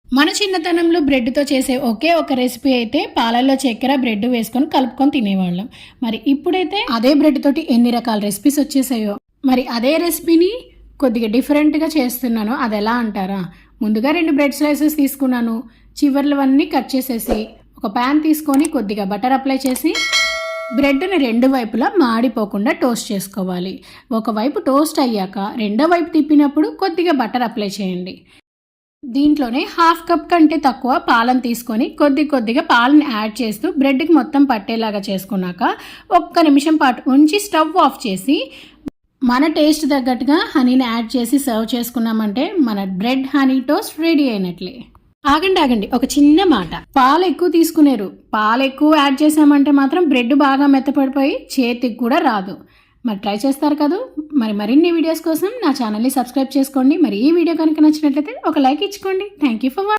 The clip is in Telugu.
మన చిన్నతనంలో బ్రెడ్‌తో చేసే ఒకే ఒక రెసిపీ అయితే పాలల్లో చక్కెర, బ్రెడ్ వేసుకొని కలుపుకొని తినేవాళ్ళం. మరి ఇప్పుడైతే అదే బ్రెడ్ తోటి ఎన్ని రకాల రెసిపీస్ వచ్చేసాయో. మరి అదే రెసిపీని కొద్దిగా డిఫరెంట్‌గా చేస్తున్నాను. అదెలా అంటారా? ముందుగా 2 బ్రెడ్ స్లైసెస్ తీసుకున్నాను. చివర్లవన్నీ కట్ చేసేసి ఒక పాన్ తీసుకొని కొద్దిగా బటర్ అప్లై చేసి బ్రెడ్‌ని 2 వైపులా మాడిపోకుండా టోస్ట్ చేసుకోవాలి. ఒకవైపు టోస్ట్ అయ్యాక రెండో వైపు తిప్పినప్పుడు కొద్దిగా బటర్ అప్లై చేయండి. దీంట్లోనే హాఫ్ కప్ కంటే తక్కువ పాలను తీసుకొని కొద్దిగా పాలను యాడ్ చేస్తూ బ్రెడ్కి మొత్తం పట్టేలాగా చేసుకున్నాక ఒక్క నిమిషం పాటు ఉంచి స్టవ్ ఆఫ్ చేసి మన టేస్ట్ తగ్గట్టుగా హనీని యాడ్ చేసి సర్వ్ చేసుకున్నామంటే మన బ్రెడ్ హనీ టోస్ట్ రెడీ అయినట్లే. ఆగండి, ఒక చిన్న మాట. పాలు ఎక్కువ తీసుకునేరు. పాలు ఎక్కువ యాడ్ చేసామంటే మాత్రం బ్రెడ్ బాగా మెత్తపడిపోయి చేతికి కూడా రాదు. మరి ట్రై చేస్తారు కదా. మరిన్ని వీడియోస్ కోసం నా ఛానల్ని సబ్స్క్రైబ్ చేసుకోండి. మరి ఈ వీడియో కనుక నచ్చినట్లయితే ఒక లైక్ ఇచ్చుకోండి. Thank you for watching.